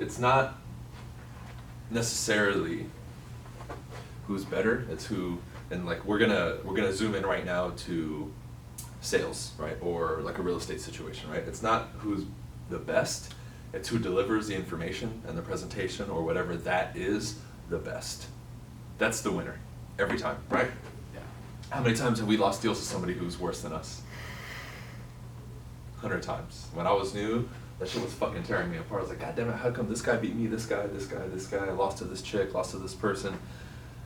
it's not necessarily who's better, it's who, and like we're gonna zoom in right now to sales, right? Or like a real estate situation, right? It's not who's the best, it's who delivers the information and the presentation or whatever that is the best. That's the winner, every time, right? Yeah. How many times have we lost deals to somebody who's worse than us? 100 times. When I was new, that shit was fucking tearing me apart. I was like, God damn it, how come this guy beat me, this guy, I lost to this chick, lost to this person.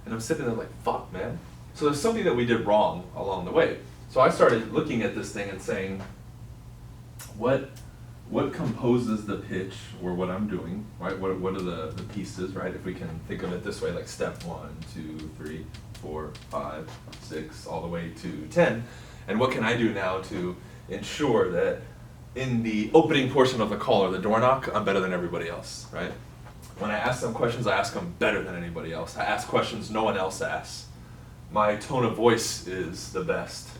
And I'm sitting there like, fuck, man. So there's something that we did wrong along the way. So I started looking at this thing and saying, what composes the pitch or what I'm doing, right? What are the pieces, right? If we can think of it this way, like step 1, 2, 3, 4, 5, 6, all the way to 10. And what can I do now to ensure that in the opening portion of the call or the door knock, I'm better than everybody else, right? When I ask them questions, I ask them better than anybody else. I ask questions no one else asks. My tone of voice is the best,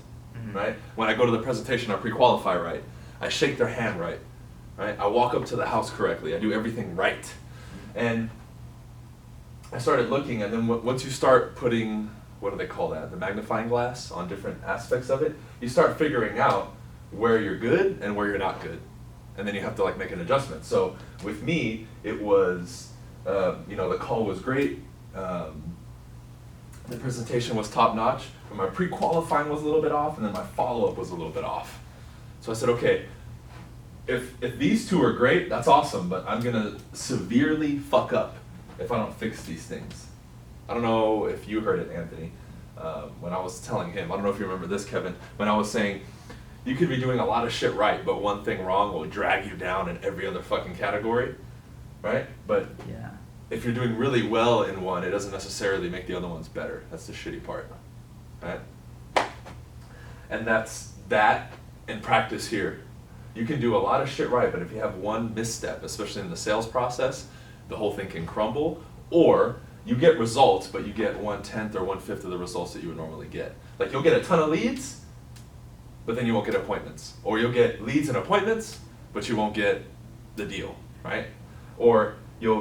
right? When I go to the presentation, I pre-qualify right. I shake their hand right? I walk up to the house correctly. I do everything right. And I started looking, and then once you start putting, what do they call that? The magnifying glass on different aspects of it, you start figuring out where you're good and where you're not good. And then you have to like make an adjustment. So with me, it was, the call was great. The presentation was top notch, but my pre-qualifying was a little bit off, and then my follow-up was a little bit off. So I said, okay, if these two are great, that's awesome, but I'm gonna severely fuck up if I don't fix these things. I don't know if you heard it, Anthony, when I was telling him, I don't know if you remember this, Kevin, when I was saying, you could be doing a lot of shit right, but one thing wrong will drag you down in every other fucking category, right? But Yeah. if you're doing really well in one, it doesn't necessarily make the other ones better. That's the shitty part, right? And that's that in practice here. You can do a lot of shit right, but if you have one misstep, especially in the sales process, the whole thing can crumble, or you get results, but you get 1/10 or 1/5 of the results that you would normally get. Like you'll get a ton of leads, but then you won't get appointments. Or you'll get leads and appointments, but you won't get the deal, right? Or you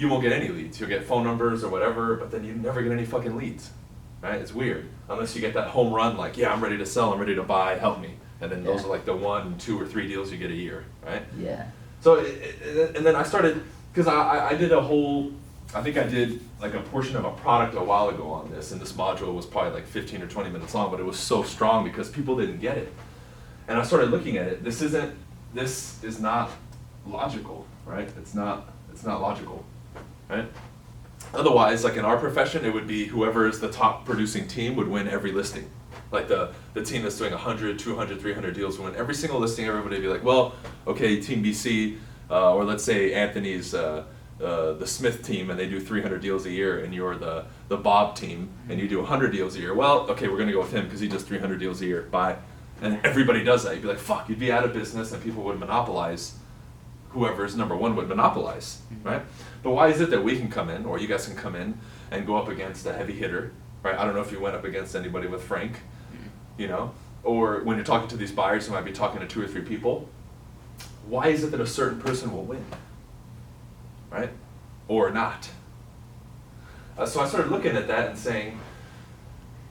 won't get any leads. You'll get phone numbers or whatever, but then you never get any fucking leads, right? It's weird. Unless you get that home run, like, yeah, I'm ready to sell, I'm ready to buy, help me. And then those are like the 1, 2, or 3 deals you get a year, right? Yeah. So, and then I started, because I did I think I did like a portion of a product a while ago on this, and this module was probably like 15 or 20 minutes long, but it was so strong because people didn't get it. And I started looking at it, this is not logical, right? It's not logical, right? Otherwise, like in our profession, it would be whoever is the top producing team would win every listing. Like the team that's doing 100, 200, 300 deals would win every single listing. Everybody would be like, well, okay, Team BC, or let's say Anthony's the Smith team and they do 300 deals a year, and you're the Bob team and you do 100 deals a year. Well, okay, we're gonna go with him because he does 300 deals a year. Bye. And everybody does that. You'd be like, fuck, you'd be out of business, and people would monopolize whoever's number one would monopolize, right? But why is it that we can come in, or you guys can come in and go up against a heavy hitter, right? I don't know if you went up against anybody with Frank, or when you're talking to these buyers, you might be talking to 2 or 3 people. Why is it that a certain person will win, right? Or not? So I started looking at that and saying,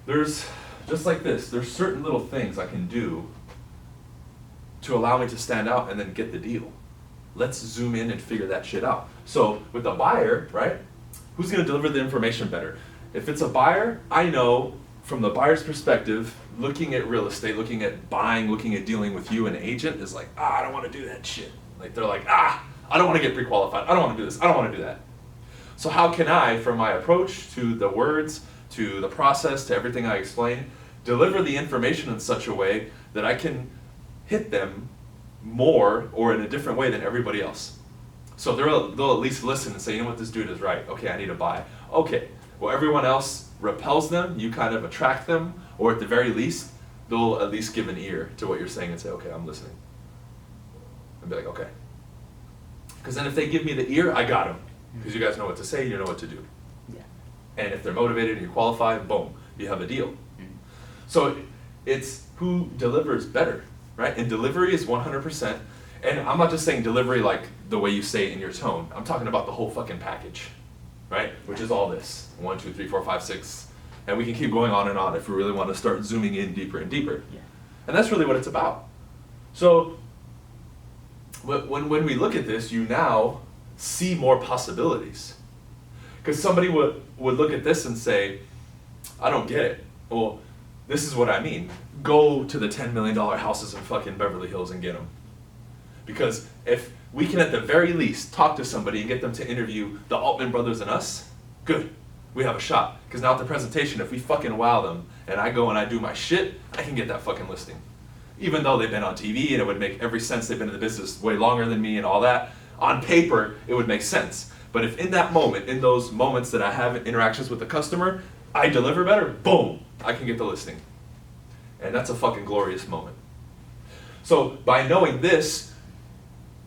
there's, just like this, there's certain little things I can do to allow me to stand out and then get the deal. Let's zoom in and figure that shit out. So with the buyer, right, who's gonna deliver the information better? If it's a buyer, I know from the buyer's perspective, looking at real estate, looking at buying, looking at dealing with you, an agent is like, I don't wanna do that shit. Like they're like, I don't wanna get pre-qualified, I don't wanna do this, I don't wanna do that. So how can I, from my approach to the words, to the process, to everything I explain, deliver the information in such a way that I can hit them more or in a different way than everybody else? So they'll at least listen and say, you know what, this dude is right. Okay, I need to buy. Okay, well, everyone else repels them, you kind of attract them, or at the very least, they'll at least give an ear to what you're saying and say, okay, I'm listening. And be like, okay. Because then if they give me the ear, I got them. Because you guys know what to say, you know what to do. Yeah. And if they're motivated and you qualify, boom, you have a deal. So it's who delivers better, right? And delivery is 100%. And I'm not just saying delivery like the way you say it in your tone. I'm talking about the whole fucking package, right? Which is all this. 1, 2, 3, 4, 5, 6. And we can keep going on and on if we really want to start zooming in deeper and deeper. Yeah. And that's really what it's about. So when we look at this, you now see more possibilities. Because somebody would look at this and say, I don't get it. Well, this is what I mean. Go to the $10 million houses in fucking Beverly Hills and get them. Because if we can at the very least talk to somebody and get them to interview the Altman brothers and us, good. We have a shot. Because now at the presentation, if we fucking wow them and I go and I do my shit, I can get that fucking listing. Even though they've been on TV and it would make every sense, they've been in the business way longer than me and all that, on paper, it would make sense. But if in that moment, in those moments that I have interactions with the customer, I deliver better, boom, I can get the listing. And that's a fucking glorious moment. So by knowing this,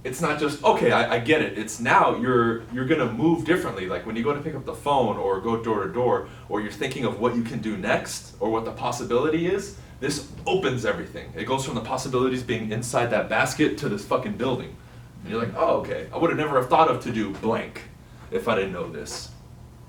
it's not just, okay, I get it. It's now you're gonna move differently. Like when you go to pick up the phone or go door to door, or you're thinking of what you can do next or what the possibility is, this opens everything. It goes from the possibilities being inside that basket to this fucking building. And you're like, oh, okay, I would have never have thought of to do blank if I didn't know this.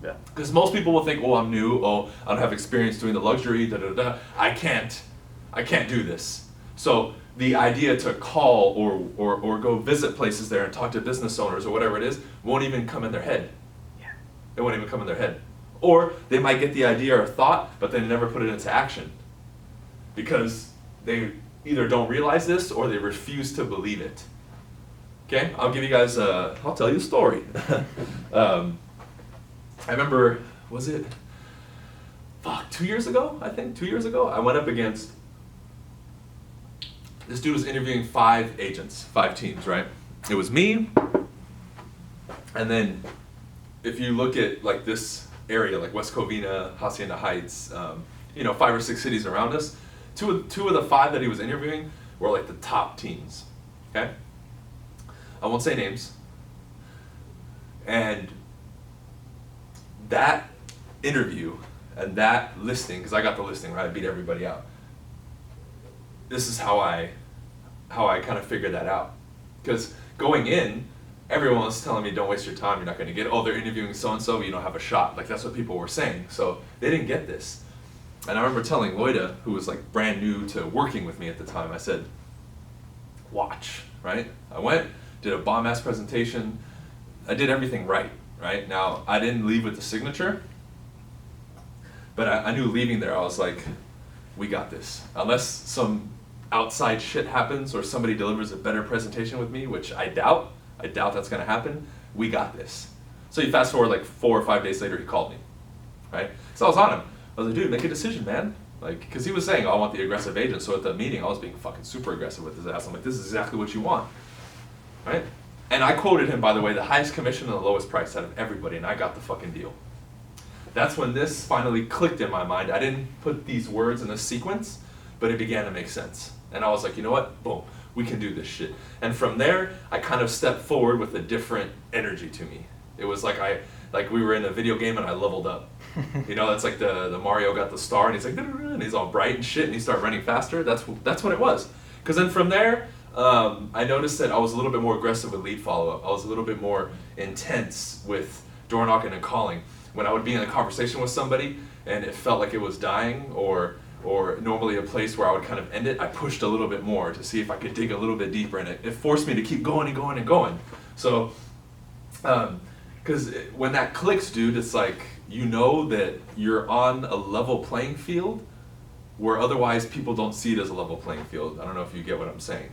Yeah. Because most people will think, oh, I'm new, oh, I don't have experience doing the luxury, da da da. I can't do this. So the idea to call or go visit places there and talk to business owners or whatever it is won't even come in their head. Yeah. It won't even come in their head. Or they might get the idea or thought, but they never put it into action. Because they either don't realize this or they refuse to believe it. Okay, I'll give you guys I'll tell you a story. I remember, was it, 2 years ago, I think, 2 years ago, I went up against, this dude was interviewing 5 agents, 5 teams, right? It was me, and then if you look at like this area, like West Covina, Hacienda Heights, 5 or 6 cities around us, two of the 5 that he was interviewing were like the top teams, okay? I won't say names. And that interview and that listing, because I got the listing, right? I beat everybody out. This is how I kind of figured that out. Because going in, everyone was telling me, don't waste your time, you're not going to get it. Oh, they're interviewing so-and-so, you don't have a shot. Like, that's what people were saying. So they didn't get this. And I remember telling Loida, who was like brand new to working with me at the time, I said, watch, right? I went, did a bomb-ass presentation. I did everything right? Now, I didn't leave with the signature, but I knew leaving there, I was like, we got this. Unless some outside shit happens or somebody delivers a better presentation with me, which I doubt that's gonna happen, we got this. So you fast forward like 4 or 5 days later, he called me, right? So I was on him. I was like, dude, make a decision, man. Like, because he was saying, oh, I want the aggressive agent. So at the meeting, I was being fucking super aggressive with his ass. I'm like, this is exactly what you want, right? And I quoted him, by the way, the highest commission and the lowest price out of everybody, and I got the fucking deal. That's when this finally clicked in my mind. I didn't put these words in a sequence, but it began to make sense. And I was like, you know what? Boom, we can do this shit. And from there, I kind of stepped forward with a different energy to me. It was like we were in a video game and I leveled up. It's like the Mario got the star and he's like, and he's all bright and shit and he started running faster. That's what it was. Because then from there, I noticed that I was a little bit more aggressive with lead follow-up. I was a little bit more intense with door knocking and calling. When I would be in a conversation with somebody and it felt like it was dying or normally a place where I would kind of end it, I pushed a little bit more to see if I could dig a little bit deeper, and it forced me to keep going and going and going. So, because when that clicks, dude, it's like, you know that you're on a level playing field where otherwise people don't see it as a level playing field. I don't know if you get what I'm saying.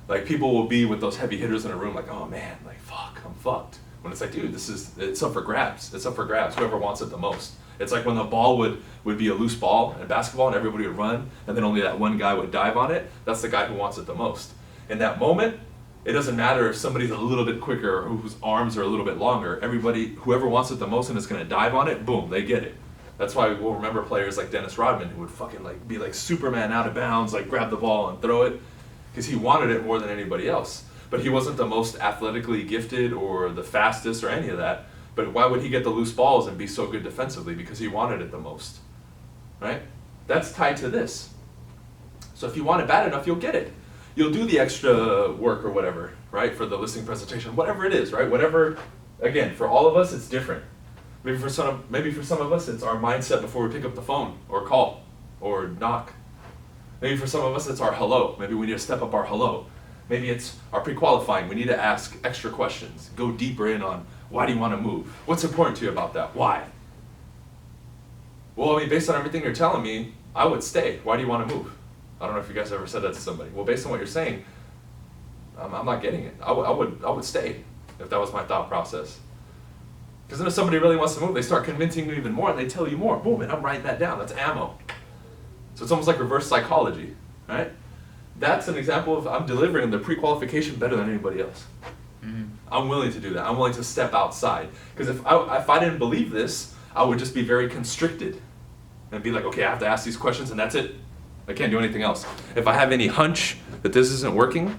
Like, people will be with those heavy hitters in a room like, oh man, like, fuck, I'm fucked. When it's like, dude, it's up for grabs. It's up for grabs, whoever wants it the most. It's like when the ball would be a loose ball in basketball and everybody would run and then only that one guy would dive on it. That's the guy who wants it the most. In that moment, it doesn't matter if somebody's a little bit quicker or whose arms are a little bit longer. Whoever wants it the most and is gonna dive on it, boom, they get it. That's why we'll remember players like Dennis Rodman who would fucking like be like Superman out of bounds, like grab the ball and throw it, because he wanted it more than anybody else. But he wasn't the most athletically gifted or the fastest or any of that. But why would he get the loose balls and be so good defensively? Because he wanted it the most, right? That's tied to this. So if you want it bad enough, you'll get it. you'll do the extra work or whatever, right, for the listing presentation, whatever it is, right? Whatever, again, for all of us, it's different. Maybe for some of us, it's our mindset before we pick up the phone or call or knock. Maybe for some of us, it's our hello. Maybe we need to step up our hello. Maybe it's our pre-qualifying. We need to ask extra questions, go deeper in on why do you want to move? What's important to you about that? Why? Well, I mean, based on everything you're telling me, I would stay. Why do you want to move? I don't know if you guys ever said that to somebody. Well, based on what you're saying, I'm not getting it. I would stay if that was my thought process. Because then if somebody really wants to move, they start convincing you even more, and they tell you more. Boom, and I'm writing that down. That's ammo. So it's almost like reverse psychology, right? That's an example of I'm delivering the pre-qualification better than anybody else. Mm-hmm. I'm willing to do that. I'm willing to step outside. Because if I didn't believe this, I would just be very constricted and be like, okay, I have to ask these questions and that's it. I can't do anything else. If I have any hunch that this isn't working,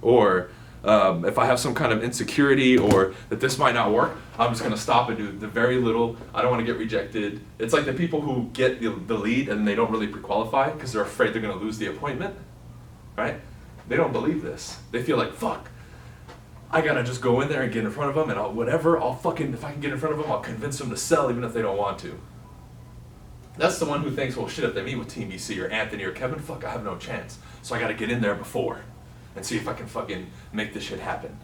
or if I have some kind of insecurity or that this might not work, I'm just going to stop and do the very little. I don't want to get rejected. It's like the people who get the lead and they don't really pre-qualify because they're afraid they're going to lose the appointment, right? They don't believe this. They feel like, fuck, I got to just go in there and get in front of them and if I can get in front of them, I'll convince them to sell even if they don't want to. That's the one who thinks, well, shit, if they meet with Team BC or Anthony or Kevin, fuck, I have no chance. So I got to get in there before and see if I can fucking make this shit happen.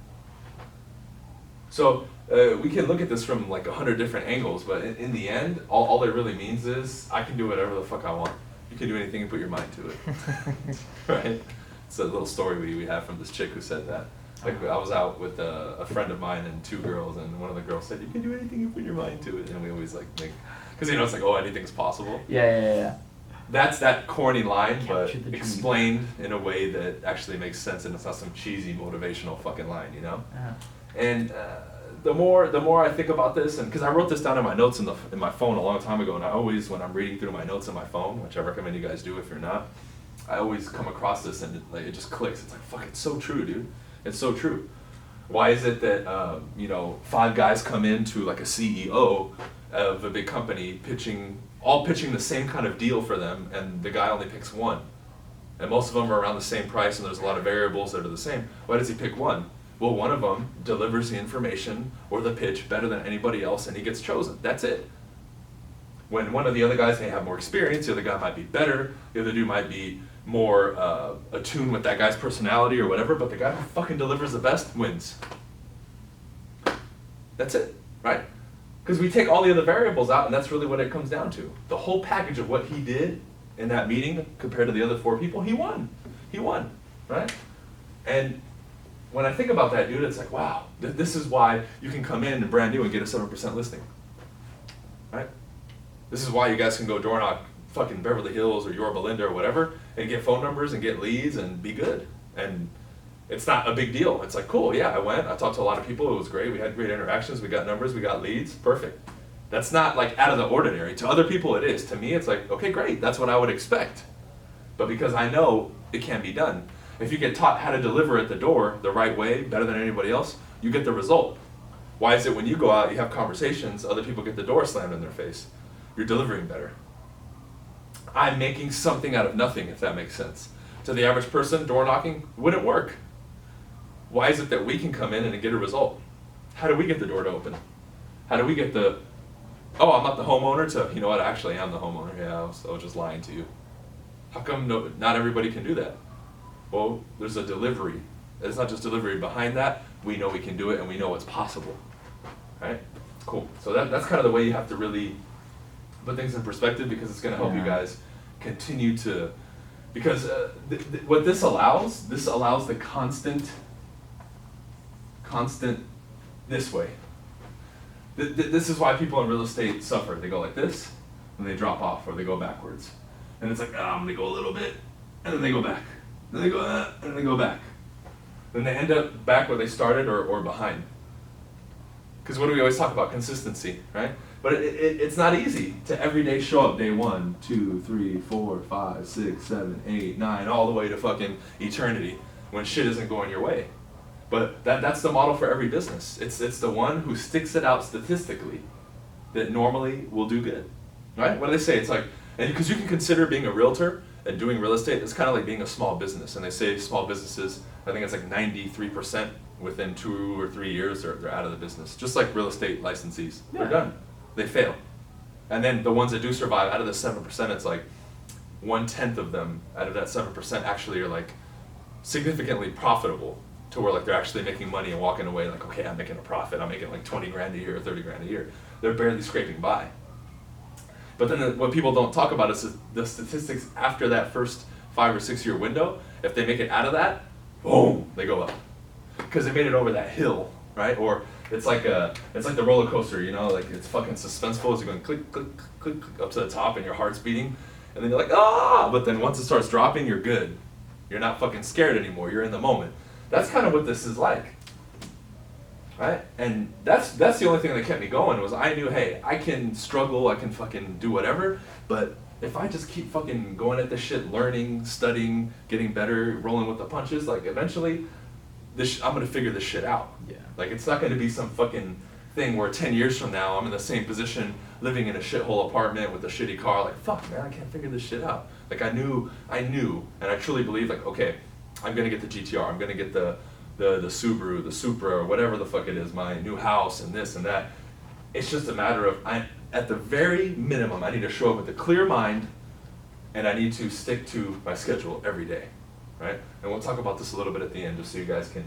So we can look at this from like 100 different angles, but in the end, all it really means is I can do whatever the fuck I want. You can do anything and put your mind to it. Right? It's a little story we have from this chick who said that. Like I was out with a friend of mine and two girls, and one of the girls said, you can do anything and put your mind to it. And we always like make, because it's like, oh, anything's possible. Yeah. That's that corny line, but Capture the explained in a way that actually makes sense, and it's not some cheesy motivational fucking line, you know? Uh-huh. And the more I think about this, and because I wrote this down in my notes in my phone a long time ago, and I always, when I'm reading through my notes in my phone, which I recommend you guys do if you're not, I always come across this and it just clicks. It's like, fuck, it's so true, dude. It's so true. Why is it that 5 guys come into like a CEO of a big company pitching the same kind of deal for them, and the guy only picks one, and most of them are around the same price, and there's a lot of variables that are the same? Why does he pick one? Well, one of them delivers the information or the pitch better than anybody else, and he gets chosen. That's it. When one of the other guys may have more experience, the other guy might be better, the other dude might be more attuned with that guy's personality or whatever, but the guy who fucking delivers the best wins. That's it, right? Because we take all the other variables out, and that's really what it comes down to. The whole package of what he did in that meeting compared to the other 4 people, he won. He won, right? And when I think about that, dude, it's like, wow, this is why you can come in and brand new and get a 7% listing, right? This is why you guys can go door knock fucking Beverly Hills or Yorba Linda or whatever and get phone numbers and get leads and be good. And it's not a big deal. It's like, cool, yeah, I went, I talked to a lot of people, it was great, we had great interactions, we got numbers, we got leads, perfect. That's not like out of the ordinary. To other people it is. To me it's like, okay, great, that's what I would expect. But because I know it can be done. If you get taught how to deliver at the door the right way, better than anybody else, you get the result. Why is it when you go out, you have conversations, other people get the door slammed in their face? You're delivering better. I'm making something out of nothing, if that makes sense. To the average person, door knocking wouldn't work. Why is it that we can come in and get a result? How do we get the door to open? How do we get the, oh, I'm not the homeowner, to, you know what, actually I'm the homeowner. Yeah, I was just lying to you. How come not everybody can do that? Well, there's a delivery. It's not just delivery behind that. We know we can do it, and we know it's possible. Right? Cool. So that's kind of the way you have to really put things in perspective, because it's going to help you guys continue to, because what this allows the constant this way. This is why people in real estate suffer. They go like this, and they drop off, or they go backwards. And it's like, I'm going to go a little bit, and then they go back. Then they go, and then they go back. Then they end up back where they started or behind. Because what do we always talk about? Consistency, right? But it's not easy to every day show up day 1, 2, 3, 4, 5, 6, 7, 8, 9, all the way to fucking eternity when shit isn't going your way. But that's the model for every business. It's the one who sticks it out statistically that normally will do good, right? What do they say? It's like, and because you can consider being a realtor And doing real estate is kind of like being a small business. And they say small businesses, I think it's like 93% within 2 or 3 years, they're out of the business. Just like real estate licensees, they're done. They fail. And then the ones that do survive, out of the 7%, it's like 1/10 of them out of that 7% actually are like significantly profitable, to where like they're actually making money and walking away like, okay, I'm making a profit. I'm making like 20 grand a year or 30 grand a year. They're barely scraping by. But then what people don't talk about is the statistics after that first 5 or 6 year window. If they make it out of that, boom, they go up. Because they made it over that hill, right? Or it's like the roller coaster, you know, like it's fucking suspenseful as you're going click, click, click, click up to the top and your heart's beating. And then you're like, ah! But then once it starts dropping, you're good. You're not fucking scared anymore. You're in the moment. That's kind of what this is like, right? And that's the only thing that kept me going, was I knew, hey, I can struggle, I can fucking do whatever, but if I just keep fucking going at this shit, learning, studying, getting better, rolling with the punches, like eventually, I'm gonna figure this shit out. Yeah. Like it's not gonna be some fucking thing where 10 years from now I'm in the same position, living in a shithole apartment with a shitty car, like fuck man, I can't figure this shit out. Like I knew, and I truly believe like, okay, I'm gonna get the GTR, I'm gonna get the Subaru, the Supra, or whatever the fuck it is, my new house and this and that. It's just a matter of, at the very minimum, I need to show up with a clear mind, and I need to stick to my schedule every day, right? And we'll talk about this a little bit at the end, just so you guys can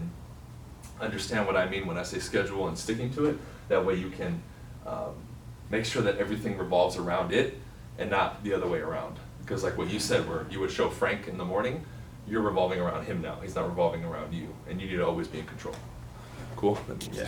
understand what I mean when I say schedule and sticking to it. That way you can make sure that everything revolves around it and not the other way around. Because like what you said, where you would show Frank in the morning, you're revolving around him now. He's not revolving around you, and you need to always be in control. Cool? Yeah.